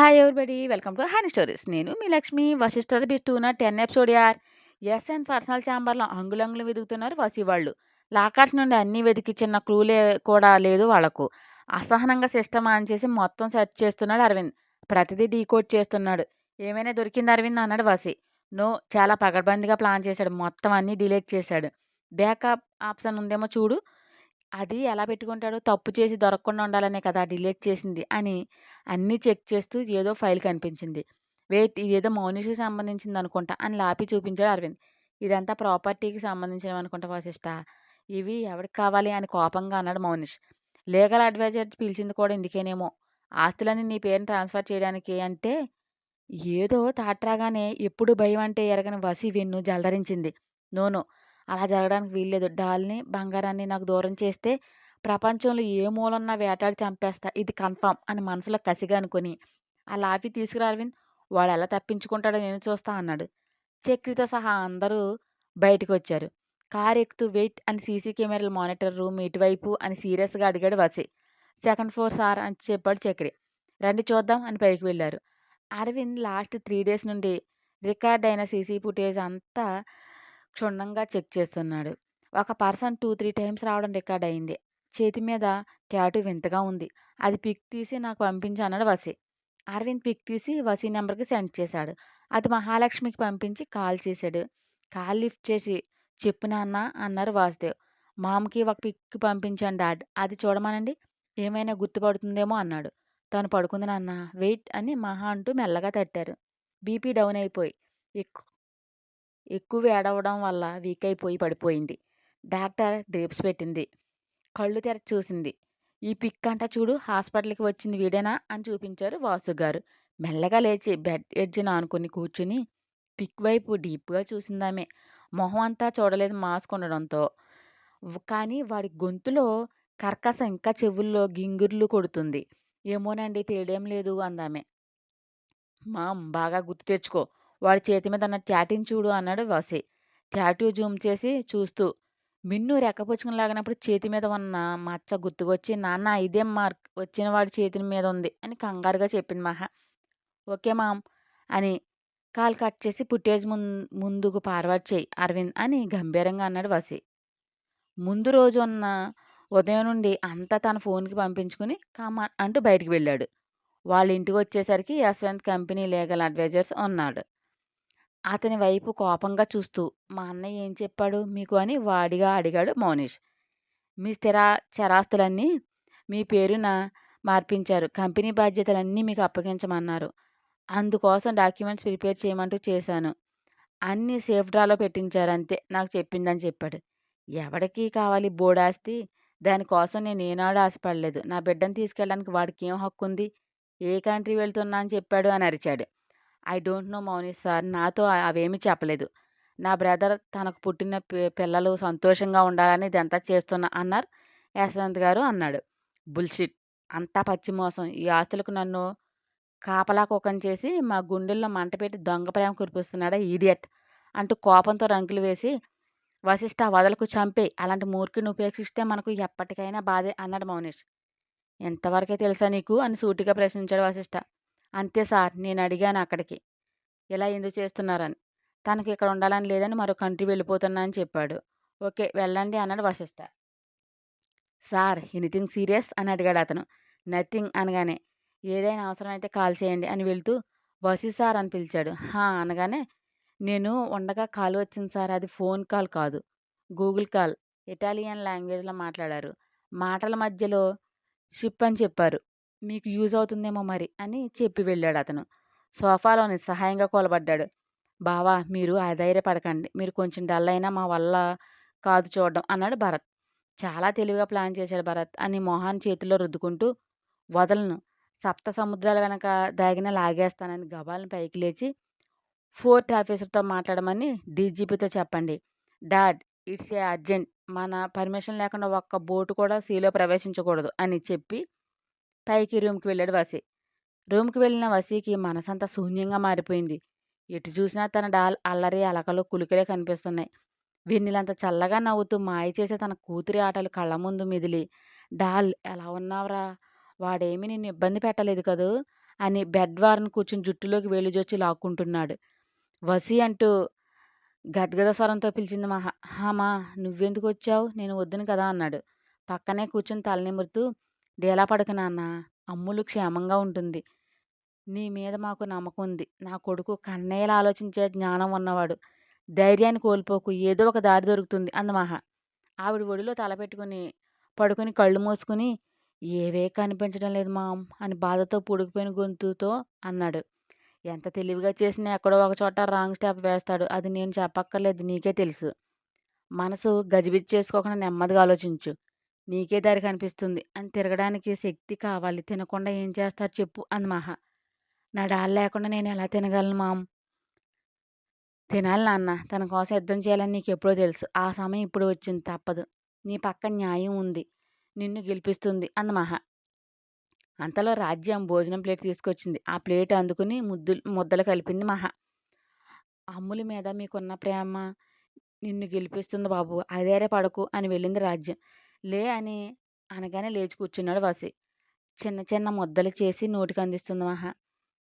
Hi everybody. Welcome to honey stories. నేను మీ Lakshmi. 'Vashishtha the బిస్టూన' 10 episode యార్. SN personal ఛాంబర్‌లో అంగుళంగుళం వెతుకుతున్నారు వసి వాళ్ళు. లాకర్స్ నుండి అన్నీ వెతికి చిన్న క్లూలే కూడా లేదు వాళ్ళకు. అసహనంగా సిస్టమ్ ఆన్ చేసి మొత్తం సెర్చ్ చేస్తున్నాడు అరవింద్. ప్రతిదీ డీకోడ్ చేస్తున్నాడు. "ఏమైనా దొరికిందా అరవింద్" అన్నాడు వసి. "నో, చాలా పకడ్బందీగా ప్లాన్ చేశాడు. మొత్తం అన్నీ డిలీట్ చేశాడు. బ్యాకప్ ఆప్షన్ ఉందేమో చూడు. అది ఎలా పెట్టుకుంటాడు? తప్పు చేసి దొరకకుండా ఉండాలనే కదా డిలీట్ చేసింది" అని అన్నీ చెక్ చేస్తూ ఏదో ఫైల్ కనిపించింది. "వెయిట్, ఇదేదో మౌనిష్‌కి సంబంధించిందనుకుంటా" అని లాపి చూపించాడు అరవింద్. "ఇదంతా ప్రాపర్టీకి సంబంధించినవనుకుంటా వశిష్ట. ఇవి ఎవడికి కావాలి" అని కోపంగా అన్నాడు మౌనిష్. "లీగల్ అడ్వైజర్ పిలిచింది కూడా ఇందుకేనేమో. ఆస్తులన్నీ నీ పేరున ట్రాన్స్‌ఫర్ చేయడానికి" అంటే ఏదో థాట్ రాగానే ఎప్పుడు భయం అంటే ఎరగని వసి వెన్ను జలధరించింది. "నో, నో, అలా జరగడానికి వీల్లేదు. డాల్‌ని, బంగారాన్ని నాకు దూరం చేస్తే ప్రపంచంలో ఏ మూలన్నా వేటాడి చంపేస్తా. ఇది కన్ఫర్మ్" అని మనసులో కసిగా అనుకుని, "ఆ లాఠీ తీసుకురా అరవింద్. వాడెలా తప్పించుకుంటాడో నేను చూస్తా" అన్నాడు. చక్రితో సహా అందరూ బయటికొచ్చారు. కారు ఎక్కుతూ "వెయిట్" అని సీసీ కెమెరాల మానిటర్ రూమ్ ఇటువైపు అని సీరియస్‌గా అడిగాడు వసి. "సెకండ్ ఫ్లోర్ సార్" అని చెప్పాడు చక్రి. "రండి చూద్దాం" అని పైకి వెళ్లారు. అరవింద్ లాస్ట్ 3 డేస్ నుండి రికార్డ్ అయిన సీసీ ఫుటేజ్ అంతా క్షుణ్ణంగా చెక్ చేస్తున్నాడు. ఒక పర్సన్ 2, 3 టైమ్స్ రావడం రికార్డ్ అయింది. చేతి మీద టాటూ వింతగా ఉంది. "అది పిక్ తీసి నాకు పంపించు" అన్నాడు వసి. అరవింద్ పిక్ తీసి వసి నెంబర్‌కి సెండ్ చేశాడు. అది మహాలక్ష్మికి పంపించి కాల్ చేశాడు. కాల్ లిఫ్ట్ చేసి "చెప్పు నాన్న" అన్నారు వాసుదేవ్. "మామ్‌కి ఒక పిక్ పంపించాను డాడ్. అది చూడమనండి. ఏమైనా గుర్తుపడుతుందేమో" అన్నాడు. "తను పడుకుంది నాన్న. వెయిట్" అని మహా అంటూ మెల్లగా తట్టారు. బీపీ డౌన్ అయిపోయి ఎక్కు ఎక్కువ ఏడవడం వల్ల వీక్ అయిపోయి పడిపోయింది. డాక్టర్ డ్రిప్స్ పెట్టింది. కళ్ళు తెరచి చూసింది. "ఈ పిక్ అంట చూడు, హాస్పిటల్‌కి వచ్చింది వీడేనా" అని చూపించారు వాసుగారు. మెల్లగా లేచి బెడ్ ఎడ్జ్‌న ఆనుకుని కూర్చుని పిక్ వైపు డీప్‌గా చూసిందామె. మొహం అంతా చూడలేదు మాస్క్ ఉండడంతో. కానీ వాడి గొంతులో కర్కశం ఇంకా చెవుల్లో గింగిర్లు కొడుతుంది. "ఏమోనండి, తెలియడం లేదు" అందామె. "మామ్, బాగా గుర్తు తెచ్చుకో. వాడి చేతి మీద ఉన్న టాటూని చూడు" అన్నాడు వసి. టాటూ జూమ్ చేసి చూస్తూ మిన్ను రెక్కపుచ్చుకుని లాగినప్పుడు చేతి మీద ఉన్న మచ్చ గుర్తుకొచ్చి "నాన్న, ఇదే మార్క్ వచ్చిన వాడి చేతి మీద ఉంది" అని కంగారుగా చెప్పింది మహా. "ఓకే మామ్" అని కాల్ కట్ చేసి "ఫుటేజ్ ముందుకు ఫార్వర్డ్ చెయ్యి అరవింద్" అని గంభీరంగా అన్నాడు వసి. ముందు రోజు ఉన్న ఉదయం నుండి అంతా తన ఫోన్‌కి పంపించుకుని కమాన్ అంటూ బయటికి వెళ్ళాడు. వాళ్ళ ఇంటికొచ్చేసరికి యశ్వంత్ కంపెనీ లీగల్ అడ్వైజర్స్ ఉన్నాడు. అతని వైపు కోపంగా చూస్తూ "మా అన్నయ్య ఏం చెప్పాడు మీకు" అని వాడిగా అడిగాడు మౌనిష్. "మీ చరాస్తులన్నీ మీ పేరున మార్పించారు. కంపెనీ బాధ్యతలన్నీ మీకు అప్పగించమన్నారు. అందుకోసం డాక్యుమెంట్స్ ప్రిపేర్ చేయమంటూ చేశాను. అన్నీ సేఫ్ డ్రాలో పెట్టించారు అంతే నాకు చెప్పిందని" చెప్పాడు. "ఎవడికి కావాలి బోడాస్తి? దానికోసం నేను ఏనాడు ఆశపడలేదు. నా బిడ్డని తీసుకెళ్ళడానికి వాడికేం హక్కుంది? ఏ కంట్రీ వెళ్తున్నా అని చెప్పాడు" అని అరిచాడు. "I don't know Mounish sir. నాతో అవేమీ చెప్పలేదు. నా బ్రదర్ తనకు పుట్టిన పిల్లలు సంతోషంగా ఉండాలని ఇదంతా చేస్తున్నా" అన్నారు యశ్వంత్ గారు అన్నాడు. "బుల్‌షిట్. అంతా పచ్చి మోసం. ఈ ఆస్తులకు నన్ను కాపలా కుక్కని చేసి మా గుండెల్లో మంట పెట్టి దొంగ ప్రేమ కురిపిస్తున్నాడా ఈడియట్" అంటూ కోపంతో రంకెలు వేసి "వశిష్ఠ, వదలకు, చంపేయ్. అలాంటి మూర్ఖుడిని ఉపేక్షిస్తే మనకు ఎప్పటికైనా బాధే" అన్నాడు మౌనిష్. "ఇంతవరకే తెలుసా నీకు" అని సూటిగా ప్రశ్నించాడు వశిష్ఠ. "అంతే సార్. నేను అడిగాను అక్కడికి. ఇలా ఎందుకు చేస్తున్నారని. తనకి ఇక్కడ ఉండాలని లేదని మరో కంట్రీ వెళ్ళిపోతున్నా అని చెప్పాడు. ఓకే, వెళ్ళండి" అన్నాడు వశిష్ఠ. "సార్, ఎనీథింగ్ సీరియస్" అని అడిగాడు అతను. "నథింగ్" అనగానే "ఏదైనా అవసరమైతే కాల్ చేయండి" అని వెళ్తూ "వసీ సార్" అని పిలిచాడు. "హా" అనగానే "నేను ఉండగా కాల్ వచ్చింది సార్. అది ఫోన్ కాల్ కాదు. Google call. ఇటాలియన్ లాంగ్వేజ్‌లో మాట్లాడారు. మాటల మధ్యలో షిప్ అని చెప్పారు. మీకు యూజ్ అవుతుందేమో మరి" అని చెప్పి వెళ్ళాడతను. సోఫాలో నిస్సహాయంగా కూలబడ్డాడు. "బావా, మీరు అధైర్యపడకండి. మీరు కొంచెం డల్ అయినా మా వల్ల కాదు చూడడం" అన్నాడు భరత్. "చాలా తెలివిగా ప్లాన్ చేశాడు భరత్" అని మొహాన్ని చేతుల్లో రుద్దుకుంటూ "వదలను. సప్త సముద్రాల వెనక దాగినా లాగేస్తానని" గబాల్న పైకి లేచి "ఫోర్ట్ ఆఫీసర్‌తో మాట్లాడమని డీజీపీతో చెప్పండి. Dad, it's a urgent. మన పర్మిషన్ లేకుండా ఒక్క బోటు కూడా సీలో ప్రవేశించకూడదు" అని చెప్పి పైకి రూమ్‌కి వెళ్ళాడు వసి. రూమ్‌కి వెళ్ళిన వసీకి మనసంతా శూన్యంగా మారిపోయింది. ఎటు చూసినా తన డాల్ అల్లరి, అలకలు, కులుకులే కనిపిస్తున్నాయి. వెన్నెలంత చల్లగా నవ్వుతూ మాయ చేసే తన కూతురి ఆటలు కళ్ళ ముందు మెదిలి "డాల్, ఎలా ఉన్నావురా? వాడేమీ నిన్ను ఇబ్బంది పెట్టలేదు కదూ" అని బెడ్ వారన కూర్చుని జుట్టులోకి వేలుజొచ్చి లాక్కుంటున్నాడు. వసీ అంటూ గద్గద స్వరంతో పిలిచింది మహ. "హా నువ్వెందుకొచ్చావు? నేను వద్దును కదా" అన్నాడు. పక్కనే కూర్చుని తల నిమురుతూ, "డీలా పడకు నాన్నా. అమ్ములు క్షేమంగా ఉంటుంది. నీ మీద మాకు నమ్మకం ఉంది. నా కొడుకు కన్నయ్యలా ఆలోచించే జ్ఞానం ఉన్నవాడు. ధైర్యాన్ని కోల్పోకు. ఏదో ఒక దారి దొరుకుతుంది" అంది మహ. ఆవిడ ఒడిలో తల పెట్టుకుని పడుకుని కళ్ళు మూసుకుని, "ఏవే కనిపించడం లేదు మామ్" అని బాధతో పూడుకుపోయిన గొంతుతో అన్నాడు. ఎంత తెలివిగా చేసినా ఎక్కడో ఒక చోట రాంగ్ స్టెప్ వేస్తాడు. అది నేను చెప్పక్కర్లేదు, నీకే తెలుసు. మనసు గజిబిజి చేసుకోకుండా నెమ్మదిగా ఆలోచించు. నీకే దారి కనిపిస్తుంది అని. తిరగడానికి శక్తి కావాలి. తినకుండా ఏం చేస్తారు చెప్పు అంది మహ. నా డాల్ లేకుండా నేను ఎలా తినగలను మామ్? తినాలి నాన్న. తన కోసం యుద్ధం చేయాలని నీకెప్పుడో తెలుసు. ఆ సమయం ఇప్పుడు వచ్చింది. తప్పదు. నీ పక్క న్యాయం ఉంది. నిన్ను గెలిపిస్తుంది అంది మహ. అంతలో రాజ్యం భోజనం ప్లేట్ తీసుకొచ్చింది. ఆ ప్లేట్ అందుకుని ముద్దలు కలిపింది మహ. అమ్ముల మీద మీకున్న ప్రేమ నిన్ను గెలిపిస్తుంది బాబు. అదేరే పడకు అని వెళ్ళింది రాజ్యం. లే అని అనగానే లేచి కూర్చున్నాడు వసి. చిన్న చిన్న ముద్దలు చేసి నోటికి అందిస్తుంది మహ.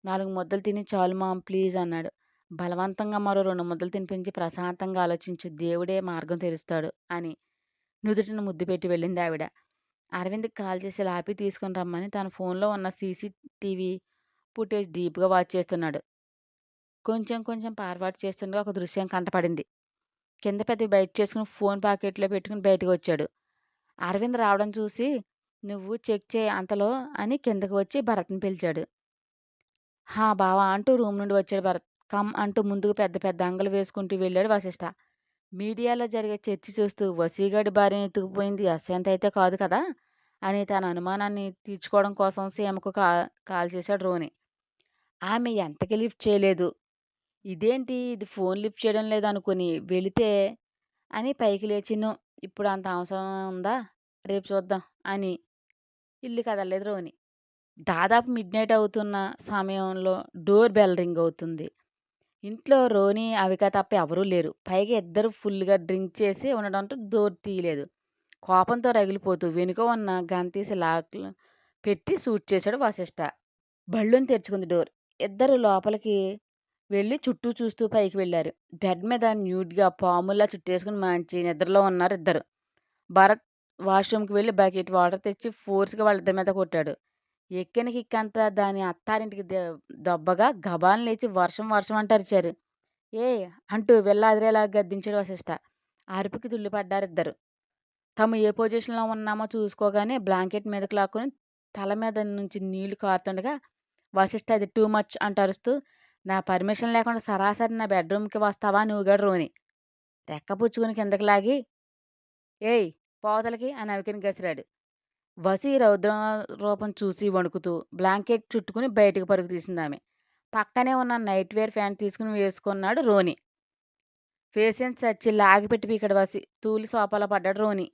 4 ముద్దలు తిని చాలు మామ్ ప్లీజ్ అన్నాడు. బలవంతంగా మరో 2 ముద్దలు తినిపించి ప్రశాంతంగా ఆలోచించు. దేవుడే మార్గం తెరుస్తాడు అని నుదుటిన ముద్దు పెట్టి వెళ్ళింది ఆవిడ. అరవింద్కి కాల్ చేసి లాపి తీసుకుని రమ్మని తన ఫోన్లో ఉన్న సీసీటీవీ ఫుటేజ్ డీప్గా వాచ్ చేస్తున్నాడు. కొంచెం కొంచెం ఫార్వర్డ్ చేస్తుండగా ఒక దృశ్యం కంటపడింది. కింద పెద్ద బయట చేసుకుని ఫోన్ పాకెట్లో పెట్టుకుని బయటకు వచ్చాడు. అరవింద్ రావడం చూసి, "నువ్వు చెక్ చేయి అంతలో" అని కిందకు వచ్చి భరత్ని పిలిచాడు. "హా బావా" అంటూ రూమ్ నుండి వచ్చాడు భరత్. కమ్ అంటూ ముందుకు పెద్ద పెద్ద అంగలు వేసుకుంటూ వెళ్ళాడు వశిష్ఠ. మీడియాలో జరిగే చర్చ చూస్తూ, "వసీగాడి భార్యను ఎత్తుకుపోయింది యశ్వంత్ అయితే కాదు కదా" అని తన అనుమానాన్ని తీర్చుకోవడం కోసం సీమకు కాల్ చేశాడు రోని. ఆమె ఎంతకీ లిఫ్ట్ చేయలేదు. ఇదేంటి ఇది ఫోన్ లిఫ్ట్ చేయడం లేదు అనుకుని వెళితే అని పైకి లేచి, ఇప్పుడు అంత అవసరం ఉందా? రేపు చూద్దాం" అని ఇల్లు కదలలేదు రోని. దాదాపు మిడ్‌నైట్ అవుతున్న సమయంలో డోర్ బెల్ రింగ్ అవుతుంది. ఇంట్లో రోని, అవిక తప్ప ఎవరూ లేరు. పైగా ఇద్దరు ఫుల్‌గా డ్రింక్ చేసి ఉండడంతో డోర్ తీయలేదు. కోపంతో రగిలిపోతూ వెనుక ఉన్న గన్ తీసి లాక్‌లో పెట్టి షూట్ చేశాడు వశిష్ఠ. బళ్ళున తెరుచుకుంది డోర్. ఇద్దరు లోపలికి వెళ్ళి చుట్టూ చూస్తూ పైకి వెళ్లారు. బెడ్ మీద న్యూడ్‌గా పాముల్లా చుట్టేసుకుని మంచి నిద్రలో ఉన్నారు ఇద్దరు. భరత్ వాష్‌రూమ్‌కి వెళ్లి బకెట్ వాటర్ తెచ్చి ఫోర్స్‌గా వాళ్ళిద్దరి మీద కొట్టాడు. ఎక్కిన కిక్కంతా దాని అత్తారింటికి దెబ్బగా గబాల్న లేచి వర్షం వర్షం అంటూ అరిచారు. "ఏయ్" అంటూ విల్లాదిరేలాగా గద్దించాడు వశిష్ఠ. ఆ అరుపుకి తుళ్లిపడ్డారిద్దరు. తాము ఏ పొజిషన్‌లో ఉన్నామో చూసుకోగానే బ్లాంకెట్ మీదకి లాక్కుని తల మీద నుంచి నీళ్లు కారుతుండగా వశిష్ఠ "ఇది టూ మచ్" అంటూ అరుస్తూ, "నా పర్మిషన్ లేకుండా సరాసరి నా బెడ్‌రూమ్‌కి వస్తావా" అని ఊగాడు రోని. రెక్క పుచ్చుకుని కిందకి లాగి, "ఏయ్ పోవతలకి" అని అవికని గసిరాడు. వసి రౌద్ర రూపం చూసి వణుకుతూ బ్లాంకెట్ చుట్టుకుని బయటకు పరుగు తీసిందామె. పక్కనే ఉన్న నైట్ వేర్ ప్యాంట్ తీసుకుని వేసుకున్నాడు రోని. పేషెన్స్ చచ్చి లాగిపెట్టి పీకాడు వసి. తూలి సోఫాలో పడ్డాడు రోని.